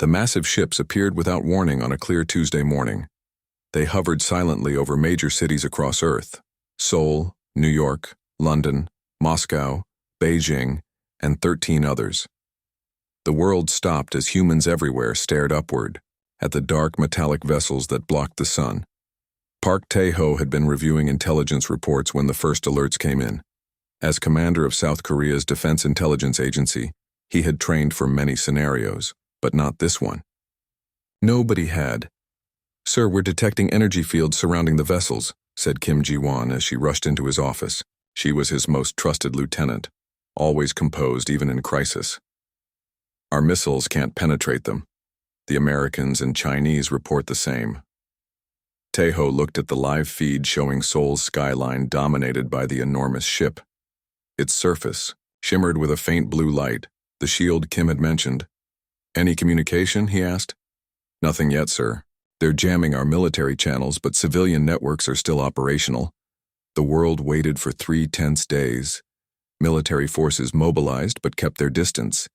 The massive ships appeared without warning on a clear Tuesday morning. They hovered silently over major cities across Earth: Seoul, New York, London, Moscow, Beijing, and 13 others. The world stopped as humans everywhere stared upward, at the dark metallic vessels that blocked the sun. Park Tae-ho had been reviewing intelligence reports when the first alerts came in. As commander of South Korea's Defense Intelligence Agency, he had trained for many scenarios, but not this one. Nobody had. "Sir, we're detecting energy fields surrounding the vessels," said Kim Ji-won as she rushed into his office. She was his most trusted lieutenant, always composed even in crisis. "Our missiles can't penetrate them. The Americans and Chinese report the same." Tae-ho looked at the live feed showing Seoul's skyline dominated by the enormous ship. Its surface shimmered with a faint blue light, the shield Kim had mentioned. "Any communication?" he asked. "Nothing yet, sir. They're jamming our military channels, but civilian networks are still operational." The world waited for 3 tense days. Military forces mobilized but kept their distance.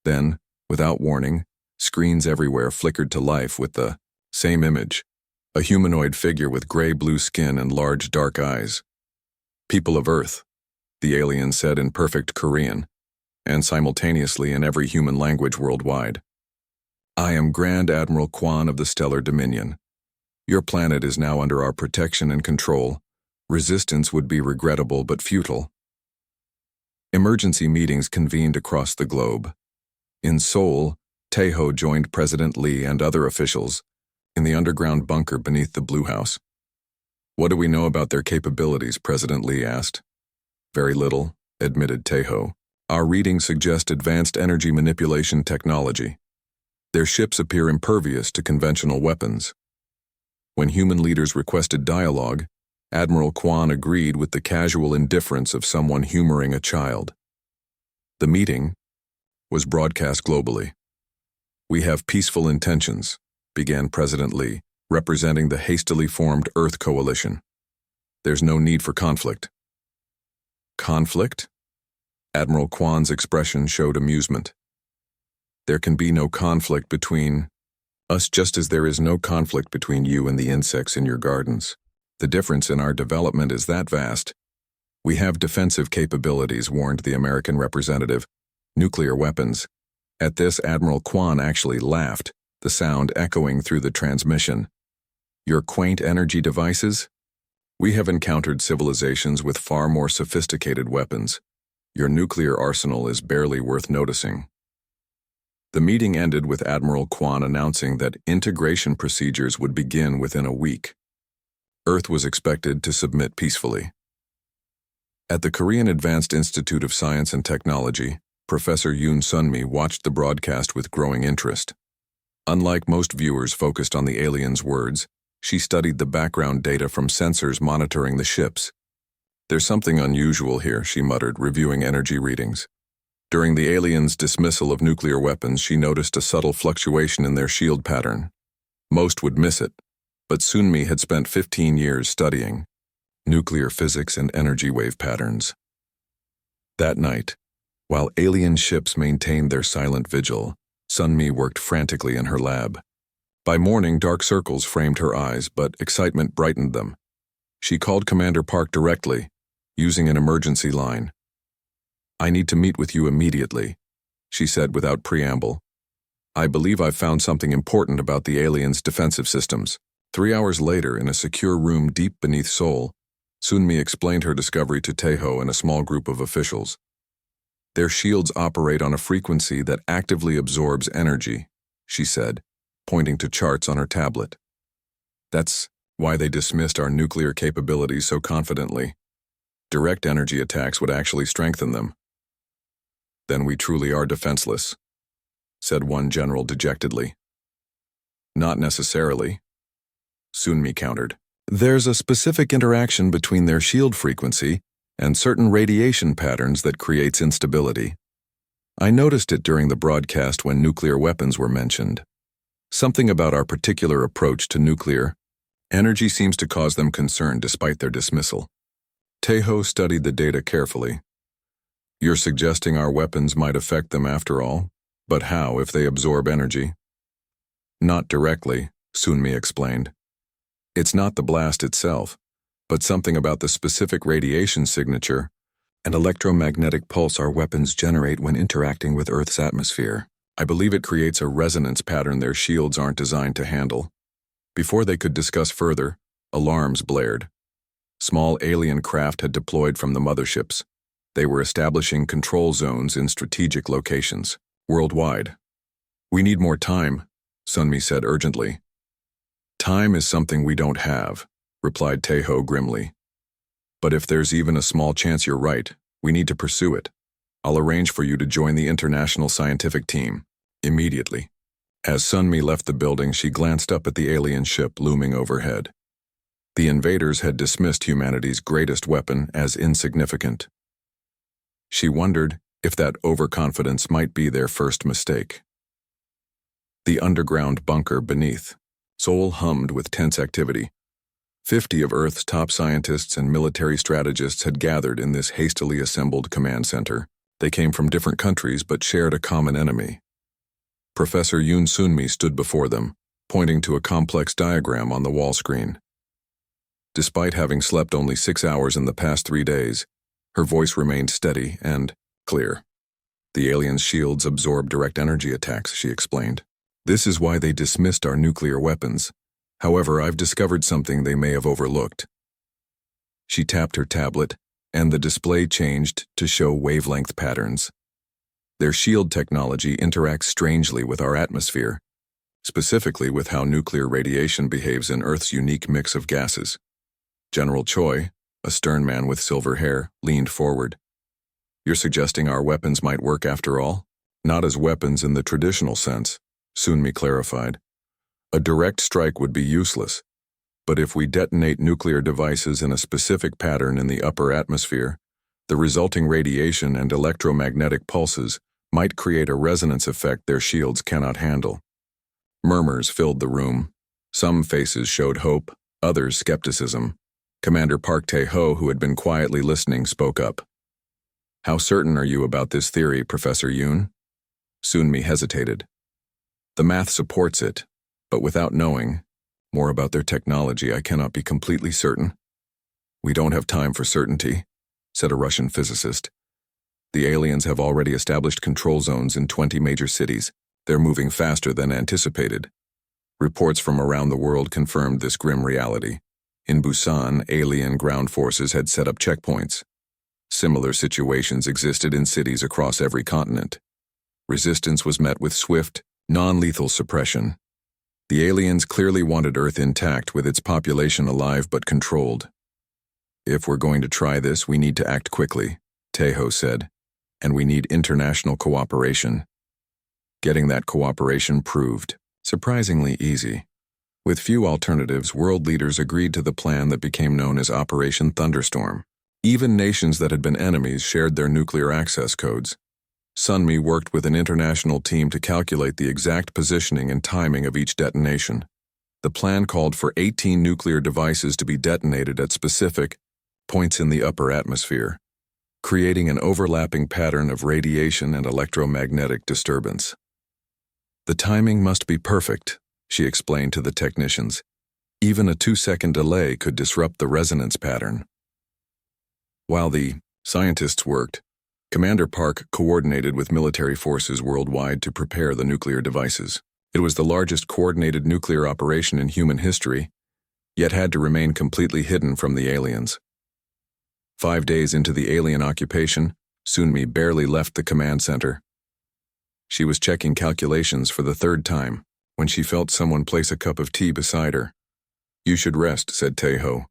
Then, without warning, screens everywhere flickered to life with the same image: a humanoid figure with gray-blue skin and large dark eyes. "People of Earth," the alien said in perfect Korean, and simultaneously in every human language worldwide. "I am Grand Admiral Kwon of the Stellar Dominion. Your planet is now under our protection and control. Resistance would be regrettable but futile." Emergency meetings convened across the globe. In Seoul, Tae-ho joined President Lee and other officials in the underground bunker beneath the Blue House. "What do we know about their capabilities?" President Lee asked. "Very little," admitted Tae-ho. "Our readings suggest advanced energy manipulation technology. Their ships appear impervious to conventional weapons." When human leaders requested dialogue, Admiral Kwon agreed with the casual indifference of someone humoring a child. The meeting was broadcast globally. "We have peaceful intentions," began President Lee, representing the hastily formed Earth Coalition. "There's no need for conflict." "Conflict?" Admiral Kwon's expression showed amusement. "There can be no conflict between us, just as there is no conflict between you and the insects in your gardens. The difference in our development is that vast. We have defensive capabilities," warned the American representative. "Nuclear weapons." At this, Admiral Kwon actually laughed, the sound echoing through the transmission. "Your quaint energy devices? We have encountered civilizations with far more sophisticated weapons. Your nuclear arsenal is barely worth noticing." The meeting ended with Admiral Kwon announcing that integration procedures would begin within a week. Earth was expected to submit peacefully. At the Korean Advanced Institute of Science and Technology, Professor Yoon Sunmi watched the broadcast with growing interest. Unlike most viewers focused on the aliens' words, she studied the background data from sensors monitoring the ships. "There's something unusual here," she muttered, reviewing energy readings. During the aliens' dismissal of nuclear weapons, she noticed a subtle fluctuation in their shield pattern. Most would miss it, but Sunmi had spent 15 years studying nuclear physics and energy wave patterns. That night, while alien ships maintained their silent vigil, Sunmi worked frantically in her lab. By morning, dark circles framed her eyes, but excitement brightened them. She called Commander Park directly, using an emergency line. "I need to meet with you immediately," she said without preamble. "I believe I've found something important about the aliens' defensive systems." 3 hours later, in a secure room deep beneath Seoul, Sunmi explained her discovery to Tae-ho and a small group of officials. "Their shields operate on a frequency that actively absorbs energy," she said, pointing to charts on her tablet. "That's why they dismissed our nuclear capabilities so confidently. Direct energy attacks would actually strengthen them." "Then we truly are defenseless," said one general dejectedly. "Not necessarily," Sunmi countered. "There's a specific interaction between their shield frequency and certain radiation patterns that creates instability. I noticed it during the broadcast when nuclear weapons were mentioned. Something about our particular approach to nuclear energy seems to cause them concern despite their dismissal." Tae-ho studied the data carefully. "You're suggesting our weapons might affect them after all? But how if they absorb energy?" Not directly, Sunmi explained. It's not the blast itself, but something about the specific radiation signature and electromagnetic pulse our weapons generate when interacting with Earth's atmosphere. I believe it creates a resonance pattern their shields aren't designed to handle. Before they could discuss further, alarms blared. Small alien craft had deployed from the motherships. They were establishing control zones in strategic locations, worldwide. We need more time, Sunmi said urgently. Time is something we don't have, replied Taeho grimly. But if there's even a small chance you're right, we need to pursue it. I'll arrange for you to join the international scientific team, immediately. As Sunmi left the building, she glanced up at the alien ship looming overhead. The invaders had dismissed humanity's greatest weapon as insignificant. She wondered if that overconfidence might be their first mistake. The underground bunker beneath. Seoul hummed with tense activity. 50 of Earth's top scientists and military strategists had gathered in this hastily assembled command center. They came from different countries but shared a common enemy. Professor Yoon Sunmi stood before them, pointing to a complex diagram on the wall screen. Despite having slept only 6 hours in the past 3 days, her voice remained steady and clear. The aliens' shields absorb direct energy attacks, she explained. This is why they dismissed our nuclear weapons. However, I've discovered something they may have overlooked. She tapped her tablet, and the display changed to show wavelength patterns. Their shield technology interacts strangely with our atmosphere, specifically with how nuclear radiation behaves in Earth's unique mix of gases. General Choi, a stern man with silver hair, leaned forward. You're suggesting our weapons might work after all? Not as weapons in the traditional sense, Sunmi clarified. A direct strike would be useless, but if we detonate nuclear devices in a specific pattern in the upper atmosphere, the resulting radiation and electromagnetic pulses might create a resonance effect their shields cannot handle. Murmurs filled the room. Some faces showed hope, others skepticism. Commander Park Tae-ho, who had been quietly listening, spoke up. How certain are you about this theory, Professor Yoon? Sunmi hesitated. The math supports it, but without knowing more about their technology, I cannot be completely certain. We don't have time for certainty, said a Russian physicist. The aliens have already established control zones in 20 major cities. They're moving faster than anticipated. Reports from around the world confirmed this grim reality. In Busan, alien ground forces had set up checkpoints. Similar situations existed in cities across every continent. Resistance was met with swift, non-lethal suppression. The aliens clearly wanted Earth intact with its population alive but controlled. If we're going to try this, we need to act quickly, Tae-ho said, and we need international cooperation. Getting that cooperation proved surprisingly easy. With few alternatives, world leaders agreed to the plan that became known as Operation Thunderstorm. Even nations that had been enemies shared their nuclear access codes. Sunmi worked with an international team to calculate the exact positioning and timing of each detonation. The plan called for 18 nuclear devices to be detonated at specific points in the upper atmosphere, creating an overlapping pattern of radiation and electromagnetic disturbance. The timing must be perfect, she explained to the technicians. Even a 2-second delay could disrupt the resonance pattern. While the scientists worked, Commander Park coordinated with military forces worldwide to prepare the nuclear devices. It was the largest coordinated nuclear operation in human history, yet had to remain completely hidden from the aliens. 5 days into the alien occupation, Sunmi barely left the command center. She was checking calculations for the 3rd time when she felt someone place a cup of tea beside her. You should rest, said Tae-ho.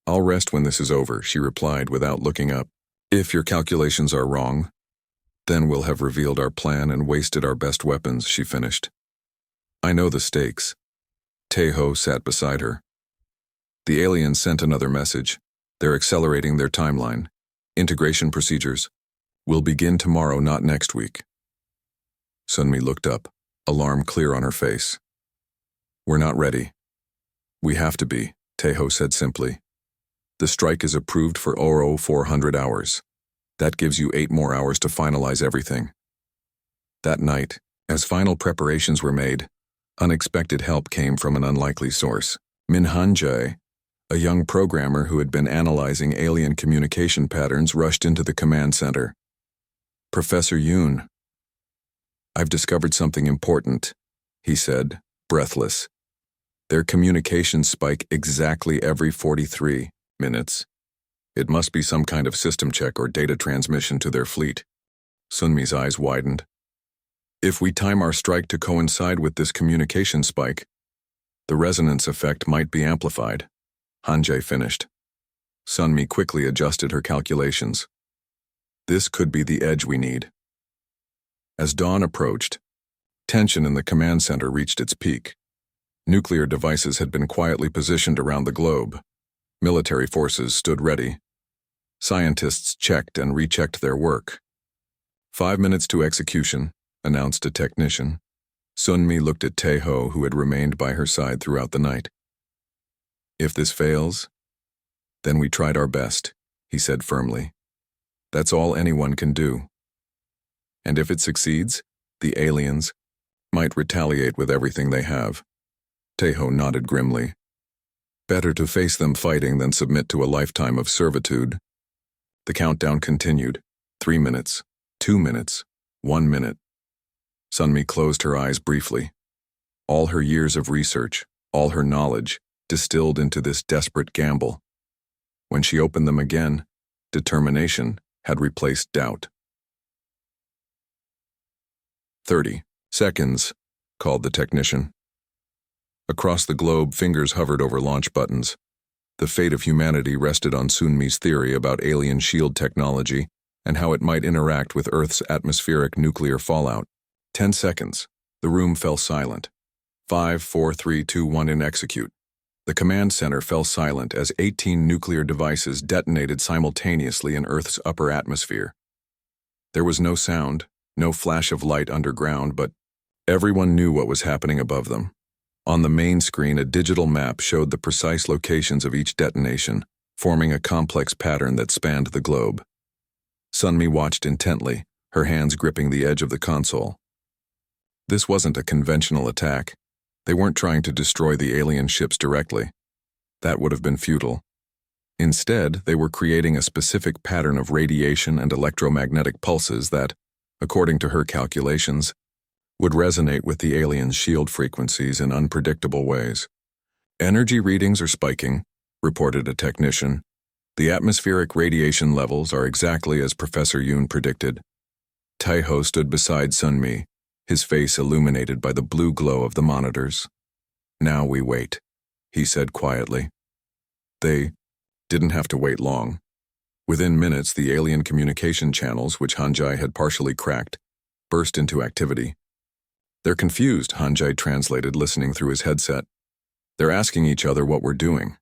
I'll rest when this is over, she replied without looking up. If your calculations are wrong, then we'll have revealed our plan and wasted our best weapons, she finished. I know the stakes. Tae-ho sat beside her. The aliens sent another message. They're accelerating their timeline. Integration procedures will begin tomorrow, not next week. Sunmi looked up, alarm clear on her face. We're not ready. We have to be, Tae-ho said simply. The strike is approved for 400 hours. That gives you 8 more hours to finalize everything. That night, as final preparations were made, Unexpected help came from an unlikely source. Min Hanjae, a young programmer who had been analyzing alien communication patterns, rushed into the command center. "Professor Yoon, I've discovered something important," he said, breathless. "Their communications spike exactly every 43 minutes. It must be some kind of system check or data transmission to their fleet." Sunmi's eyes widened. "If we time our strike to coincide with this communication spike, the resonance effect might be amplified," Hanjae finished. Sunmi quickly adjusted her calculations. "This could be the edge we need." As dawn approached, tension in the command center reached its peak. Nuclear devices had been quietly positioned around the globe. Military forces stood ready. Scientists checked and rechecked their work. "5 minutes to execution," announced a technician. Sunmi looked at Tae-ho, who had remained by her side throughout the night. "If this fails, then we tried our best," he said firmly. "That's all anyone can do. And if it succeeds, the aliens might retaliate with everything they have." Tae-ho nodded grimly. "Better to face them fighting than submit to a lifetime of servitude." The countdown continued. 3 minutes, 2 minutes, 1 minute. Sunmi closed her eyes briefly. All her years of research, all her knowledge, distilled into this desperate gamble. When she opened them again, determination had replaced doubt. 30 seconds, called the technician. Across the globe, fingers hovered over launch buttons. The fate of humanity rested on Sunmi's theory about alien shield technology and how it might interact with Earth's atmospheric nuclear fallout. 10 seconds. The room fell silent. 5, 4, 3, 2, 1 in execute. The command center fell silent as 18 nuclear devices detonated simultaneously in Earth's upper atmosphere. There was no sound, no flash of light underground, but everyone knew what was happening above them. On the main screen, a digital map showed the precise locations of each detonation, forming a complex pattern that spanned the globe. Sunmi watched intently, her hands gripping the edge of the console. This wasn't a conventional attack. They weren't trying to destroy the alien ships directly. That would have been futile. Instead, they were creating a specific pattern of radiation and electromagnetic pulses that, according to her calculations, would resonate with the aliens' shield frequencies in unpredictable ways. "Energy readings are spiking," reported a technician. "The atmospheric radiation levels are exactly as Professor Yoon predicted." Tae-ho stood beside Sunmi, his face illuminated by the blue glow of the monitors. "Now we wait," he said quietly. They didn't have to wait long. Within minutes, the alien communication channels, which Hanjae had partially cracked, burst into activity. "They're confused," Hanjae translated, listening through his headset. "They're asking each other what we're doing."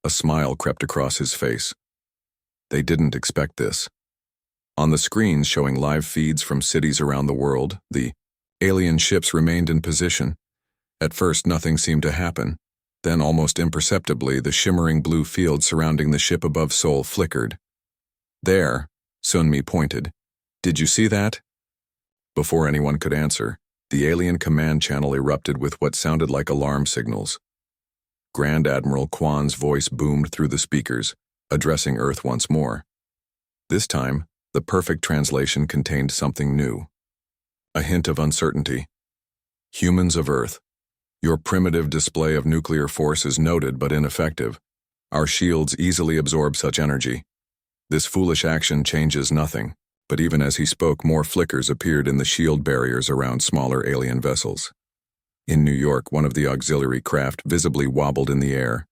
A smile crept across his face. They didn't expect this. On the screens showing live feeds from cities around the world, the alien ships remained in position. At first, nothing seemed to happen. Then, almost imperceptibly, the shimmering blue field surrounding the ship above Seoul flickered. "There," Sunmi pointed. "Did you see that?" Before anyone could answer, the alien command channel erupted with what sounded like alarm signals. Grand Admiral Kwan's voice boomed through the speakers, addressing Earth once more. This time, the perfect translation contained something new. A hint of uncertainty. "Humans of Earth, your primitive display of nuclear force is noted but ineffective. Our shields easily absorb such energy. This foolish action changes nothing." But even as he spoke, more flickers appeared in the shield barriers around smaller alien vessels. In New York, one of the auxiliary craft visibly wobbled in the air.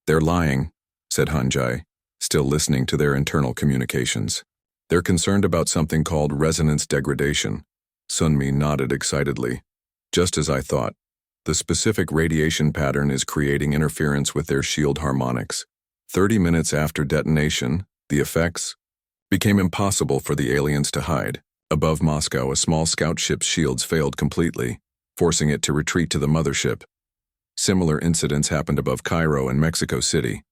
"They're lying," said Hanjae, still listening to their internal communications. "They're concerned about something called resonance degradation." Sunmi nodded excitedly. "Just as I thought. The specific radiation pattern is creating interference with their shield harmonics. 30 minutes after detonation, the effects became impossible for the aliens to hide. Above Moscow, a small scout ship's shields failed completely, forcing it to retreat to the mothership. Similar incidents happened above Cairo and Mexico City.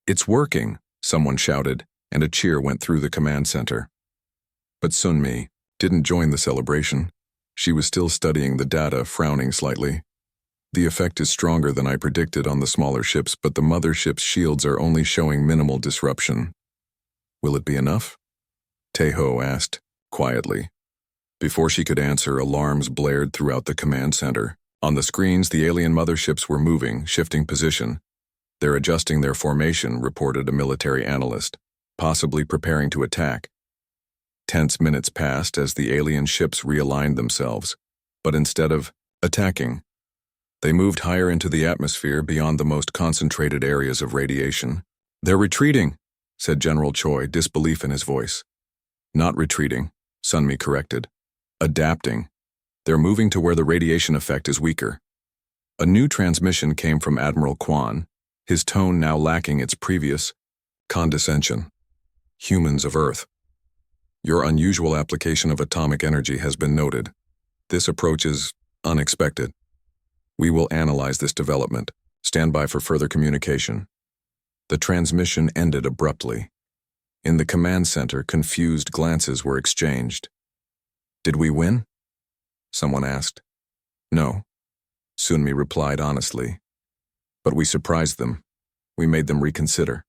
"It's working," someone shouted, and a cheer went through the command center. But Sunmi didn't join the celebration. She was still studying the data, frowning slightly. The effect is stronger than I predicted on the smaller ships, but the mothership's shields are only showing minimal disruption. Will it be enough? Teho asked, quietly. Before she could answer, alarms blared throughout the command center. On the screens, the alien motherships were moving, shifting position. They're adjusting their formation, reported a military analyst, possibly preparing to attack. Tense minutes passed as the alien ships realigned themselves, but instead of attacking, they moved higher into the atmosphere beyond the most concentrated areas of radiation. They're retreating, said General Choi, disbelief in his voice. Not retreating, Sunmi corrected. Adapting. They're moving to where the radiation effect is weaker. A new transmission came from Admiral Kwan, his tone now lacking its previous condescension. Humans of Earth. Your unusual application of atomic energy has been noted. This approach is unexpected. We will analyze this development. Stand by for further communication. The transmission ended abruptly. In the command center, confused glances were exchanged. Did we win? Someone asked. No, Sunmi replied honestly. But we surprised them. We made them reconsider.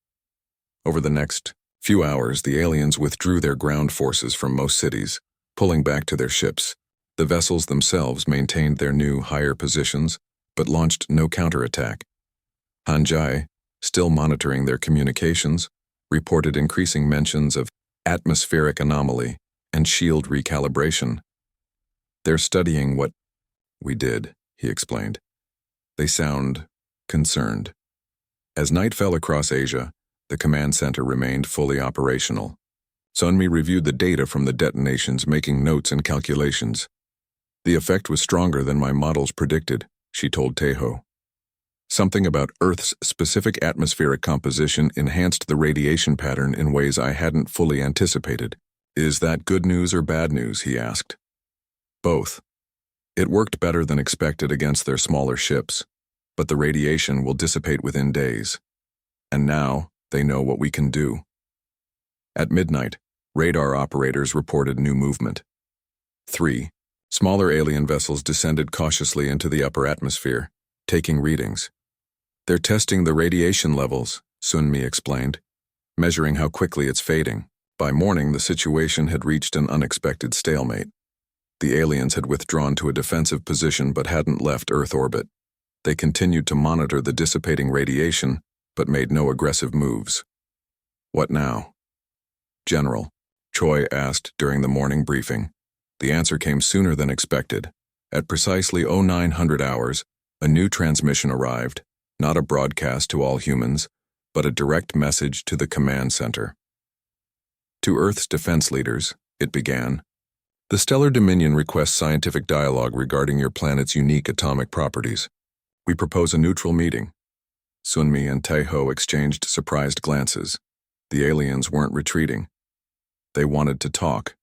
Over the next few hours, the aliens withdrew their ground forces from most cities, pulling back to their ships. The vessels themselves maintained their new, higher positions, but launched no counterattack. Hanjai, still monitoring their communications, reported increasing mentions of atmospheric anomaly and shield recalibration. They're studying what we did, he explained. They sound concerned. As night fell across Asia, the command center remained fully operational. Sunmi reviewed the data from the detonations, making notes and calculations. The effect was stronger than my models predicted, she told Teho. Something about Earth's specific atmospheric composition enhanced the radiation pattern in ways I hadn't fully anticipated. Is that good news or bad news, he asked. Both. It worked better than expected against their smaller ships, but the radiation will dissipate within days. And now, they know what we can do. At midnight, radar operators reported new movement. 3. Smaller alien vessels descended cautiously into the upper atmosphere, taking readings. They're testing the radiation levels, Sunmi explained, measuring how quickly it's fading. By morning, the situation had reached an unexpected stalemate. The aliens had withdrawn to a defensive position but hadn't left Earth orbit. They continued to monitor the dissipating radiation, but made no aggressive moves. What now? General, Choi asked during the morning briefing. The answer came sooner than expected. At precisely 0900 hours, a new transmission arrived, not a broadcast to all humans, but a direct message to the command center. To Earth's defense leaders, it began. The Stellar Dominion requests scientific dialogue regarding your planet's unique atomic properties. We propose a neutral meeting. Sunmi and Teho exchanged surprised glances. The aliens weren't retreating. They wanted to talk.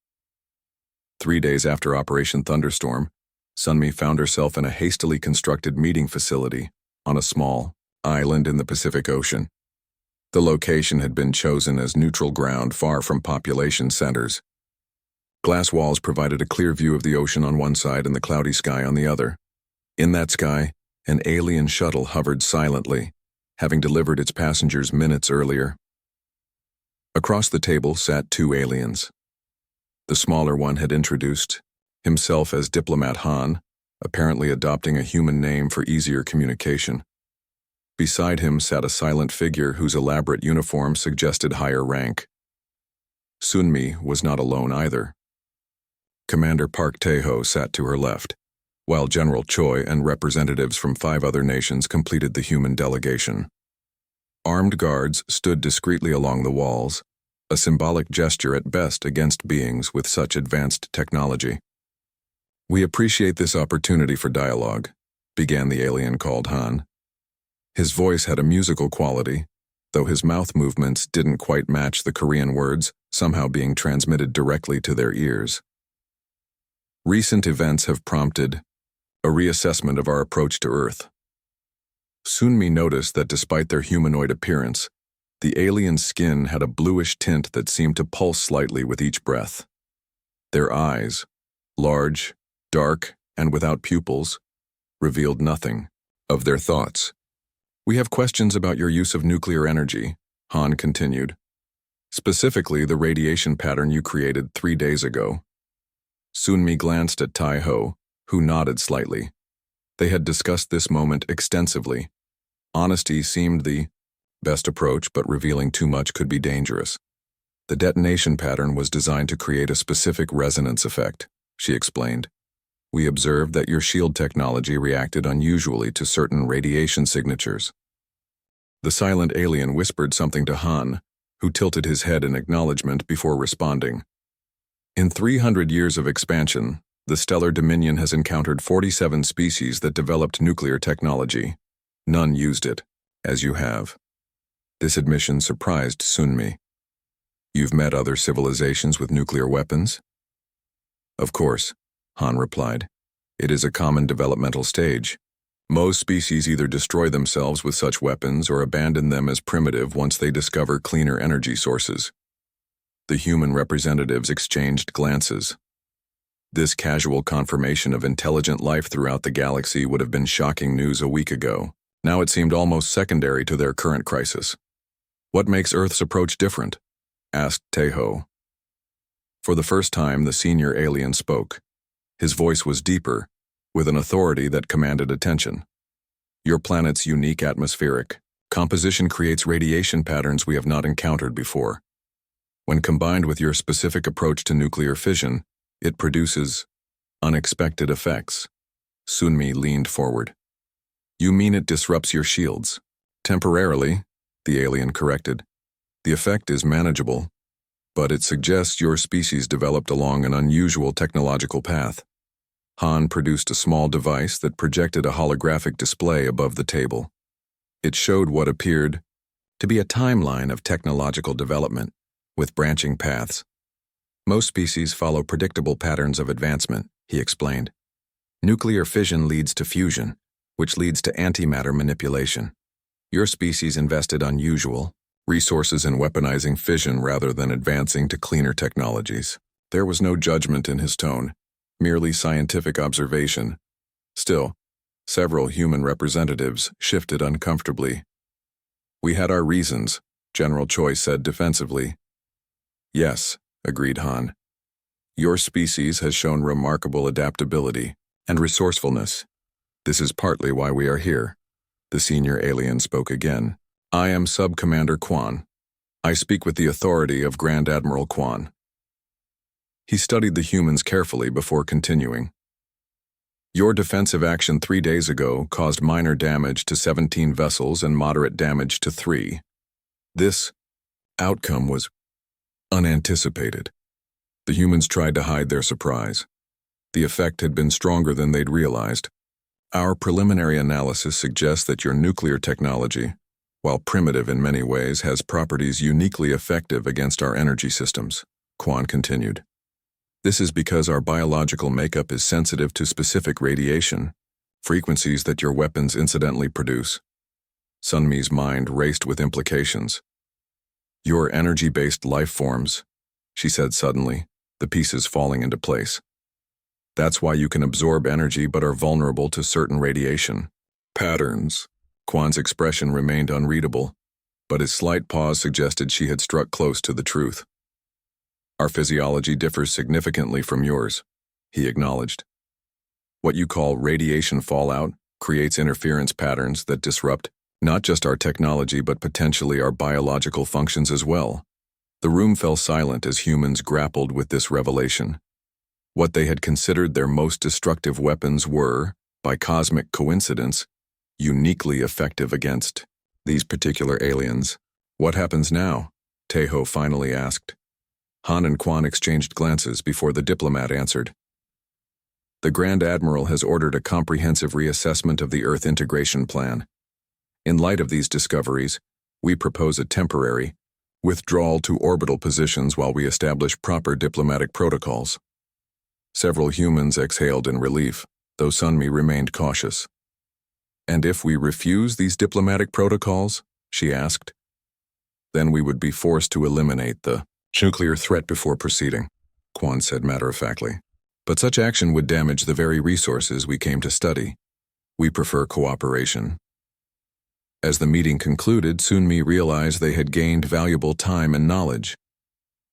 3 days after Operation Thunderstorm, Sunmi found herself in a hastily constructed meeting facility on a small island in the Pacific Ocean. The location had been chosen as neutral ground far from population centers. Glass walls provided a clear view of the ocean on one side and the cloudy sky on the other. In that sky, an alien shuttle hovered silently, having delivered its passengers minutes earlier. Across the table sat 2 aliens. The smaller one had introduced himself as Diplomat Han, apparently adopting a human name for easier communication. Beside him sat a silent figure whose elaborate uniform suggested higher rank. Sunmi was not alone either. Commander Park Tae-ho sat to her left, while General Choi and representatives from 5 other nations completed the human delegation. Armed guards stood discreetly along the walls, a symbolic gesture at best against beings with such advanced technology. We appreciate this opportunity for dialogue, began the alien called Han. His voice had a musical quality, though his mouth movements didn't quite match the Korean words somehow being transmitted directly to their ears. Recent events have prompted a reassessment of our approach to Earth. Sunmi noticed that despite their humanoid appearance, the alien's skin had a bluish tint that seemed to pulse slightly with each breath. Their eyes, large, dark and without pupils, revealed nothing of their thoughts. We have questions about your use of nuclear energy, Han continued. Specifically, the radiation pattern you created 3 days ago. Sunmi glanced at Tai Ho, who nodded slightly. They had discussed this moment extensively. Honesty seemed the best approach, but revealing too much could be dangerous. The detonation pattern was designed to create a specific resonance effect, she explained. We observed that your shield technology reacted unusually to certain radiation signatures. The silent alien whispered something to Han, who tilted his head in acknowledgement before responding. In 300 years of expansion, the stellar dominion has encountered 47 species that developed nuclear technology. None used it, as you have. This admission surprised Sunmi. You've met other civilizations with nuclear weapons? Of course, Han replied. It is a common developmental stage. Most species either destroy themselves with such weapons or abandon them as primitive once they discover cleaner energy sources. The human representatives exchanged glances. This casual confirmation of intelligent life throughout the galaxy would have been shocking news a week ago. Now it seemed almost secondary to their current crisis. What makes Earth's approach different? Asked Taeho. For the first time, the senior alien spoke. His voice was deeper, with an authority that commanded attention. Your planet's unique atmospheric composition creates radiation patterns we have not encountered before. When combined with your specific approach to nuclear fission, it produces unexpected effects. Sunmi leaned forward. You mean it disrupts your shields? Temporarily, the alien corrected. The effect is manageable, but it suggests your species developed along an unusual technological path. Han produced a small device that projected a holographic display above the table. It showed what appeared to be a timeline of technological development, with branching paths. Most species follow predictable patterns of advancement, he explained. Nuclear fission leads to fusion, which leads to antimatter manipulation. Your species invested unusual resources in weaponizing fission rather than advancing to cleaner technologies. There was no judgment in his tone, merely scientific observation. Still, several human representatives shifted uncomfortably. We had our reasons, General Choi said defensively. Yes, agreed Han. Your species has shown remarkable adaptability and resourcefulness. This is partly why we are here. The senior alien spoke again. I am Sub-Commander Kwan. I speak with the authority of Grand Admiral Kwan. He studied the humans carefully before continuing. Your defensive action 3 days ago caused minor damage to 17 vessels and moderate damage to 3. This outcome was unanticipated. The humans tried to hide their surprise. The effect had been stronger than they'd realized. Our preliminary analysis suggests that your nuclear technology, while primitive in many ways, has properties uniquely effective against our energy systems, Kwan continued. This is because our biological makeup is sensitive to specific radiation, frequencies that your weapons incidentally produce. Sunmi's mind raced with implications. Your energy-based life forms, she said suddenly, the pieces falling into place. That's why you can absorb energy but are vulnerable to certain radiation patterns. Kwan's expression remained unreadable, but his slight pause suggested she had struck close to the truth. Our physiology differs significantly from yours, he acknowledged. What you call radiation fallout creates interference patterns that disrupt not just our technology but potentially our biological functions as well. The room fell silent as humans grappled with this revelation. What they had considered their most destructive weapons were, by cosmic coincidence, uniquely effective against these particular aliens. What happens now? Taeho finally asked. Han and Kwan exchanged glances before the diplomat answered. The Grand Admiral has ordered a comprehensive reassessment of the Earth integration plan. In light of these discoveries, we propose a temporary withdrawal to orbital positions while we establish proper diplomatic protocols. Several humans exhaled in relief, though Sunmi remained cautious. And if we refuse these diplomatic protocols, she asked, then we would be forced to eliminate the nuclear threat before proceeding, Kwan said matter-of-factly. But such action would damage the very resources we came to study. We prefer cooperation. As the meeting concluded, Sunmi realized they had gained valuable time and knowledge.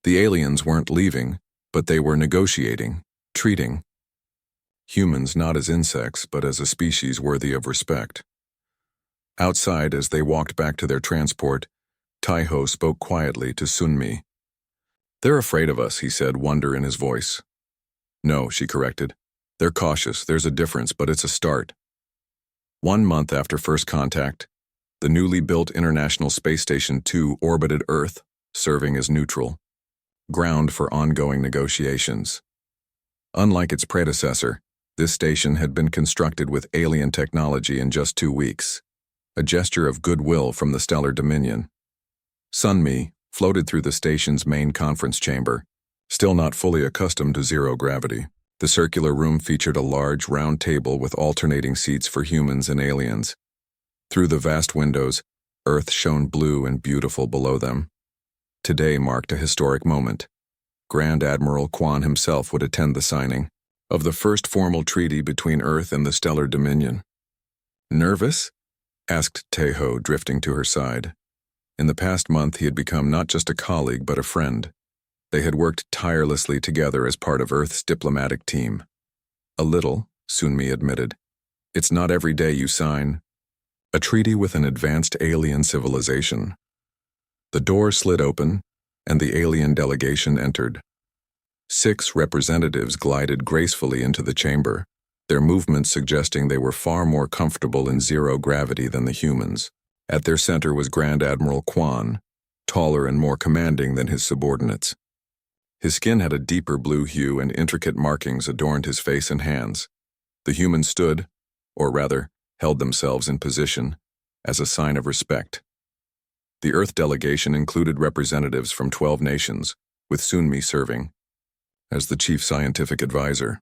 The aliens weren't leaving, but they were negotiating, treating humans not as insects, but as a species worthy of respect. Outside, as they walked back to their transport, Taiho spoke quietly to Sunmi. "They're afraid of us," he said, wonder in his voice. "No," she corrected. "They're cautious. There's a difference, but it's a start." 1 month after first contact, the newly built International Space Station 2 orbited Earth, serving as neutral ground for ongoing negotiations. Unlike its predecessor, this station had been constructed with alien technology in just 2 weeks, a gesture of goodwill from the stellar dominion. Sunmi floated through the station's main conference chamber, still not fully accustomed to zero gravity. The circular room featured a large, round table with alternating seats for humans and aliens. Through the vast windows, Earth shone blue and beautiful below them. Today marked a historic moment. Grand Admiral Quan himself would attend the signing of the first formal treaty between Earth and the stellar dominion. "Nervous?" asked Taiho, drifting to her side. In the past month, he had become not just a colleague, but a friend. They had worked tirelessly together as part of Earth's diplomatic team. "A little," Sunmi admitted. "It's not every day you sign a treaty with an advanced alien civilization." The door slid open, and the alien delegation entered. 6 representatives glided gracefully into the chamber, their movements suggesting they were far more comfortable in zero gravity than the humans. At their center was Grand Admiral Quan, taller and more commanding than his subordinates. His skin had a deeper blue hue and intricate markings adorned his face and hands. The humans stood, or rather, held themselves in position, as a sign of respect. The Earth delegation included representatives from 12 nations, with Sunmi serving as the chief scientific advisor.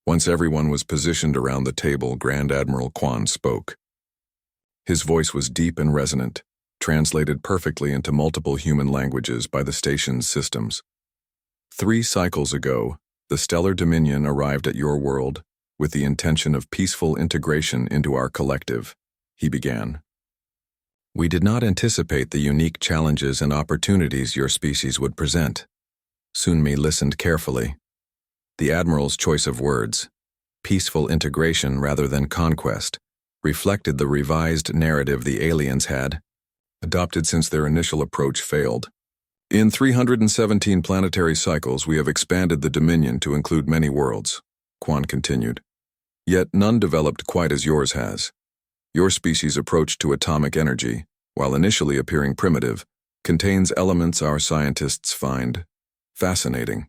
Once everyone was positioned around the table, Grand Admiral Quan spoke. His voice was deep and resonant, translated perfectly into multiple human languages by the station's systems. 3 cycles ago, the Stellar Dominion arrived at your world with the intention of peaceful integration into our collective, he began. We did not anticipate the unique challenges and opportunities your species would present. Sunmi listened carefully. The Admiral's choice of words, peaceful integration rather than conquest, reflected the revised narrative the aliens had adopted since their initial approach failed. In 317 planetary cycles, we have expanded the Dominion to include many worlds, Quan continued. Yet none developed quite as yours has. Your species' approach to atomic energy, while initially appearing primitive, contains elements our scientists find fascinating.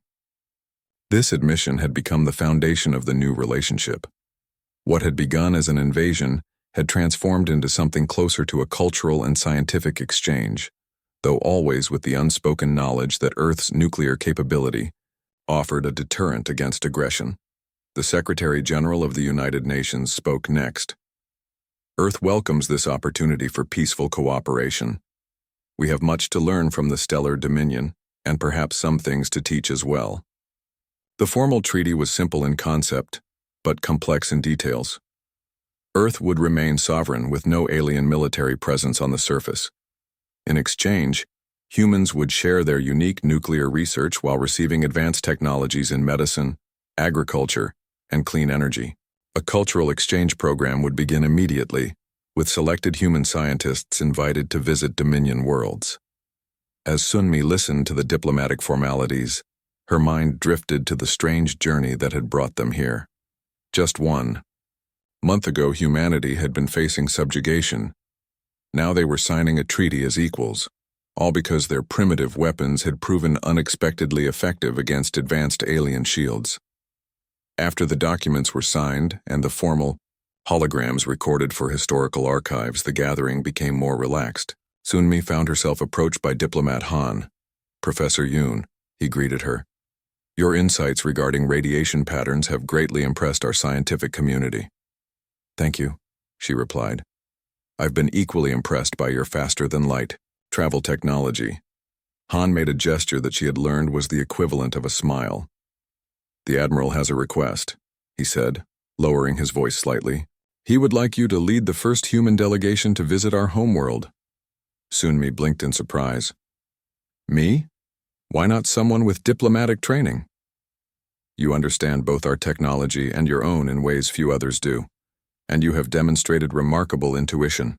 This admission had become the foundation of the new relationship. What had begun as an invasion had transformed into something closer to a cultural and scientific exchange, though always with the unspoken knowledge that Earth's nuclear capability offered a deterrent against aggression. The Secretary General of the United Nations spoke next. Earth welcomes this opportunity for peaceful cooperation. We have much to learn from the Stellar Dominion, and perhaps some things to teach as well. The formal treaty was simple in concept, but complex in details. Earth would remain sovereign with no alien military presence on the surface. In exchange, humans would share their unique nuclear research while receiving advanced technologies in medicine, agriculture, and clean energy. A cultural exchange program would begin immediately, with selected human scientists invited to visit Dominion worlds. As Sunmi listened to the diplomatic formalities, her mind drifted to the strange journey that had brought them here. Just 1 month ago, humanity had been facing subjugation. Now they were signing a treaty as equals, all because their primitive weapons had proven unexpectedly effective against advanced alien shields. After the documents were signed and the formal holograms recorded for historical archives, the gathering became more relaxed. Sunmi found herself approached by diplomat Han. Professor Yoon, he greeted her. Your insights regarding radiation patterns have greatly impressed our scientific community. Thank you, she replied. I've been equally impressed by your faster-than-light travel technology. Han made a gesture that she had learned was the equivalent of a smile. The Admiral has a request, he said, lowering his voice slightly. He would like you to lead the first human delegation to visit our homeworld. Sunmi blinked in surprise. Me? Why not someone with diplomatic training? You understand both our technology and your own in ways few others do, and you have demonstrated remarkable intuition.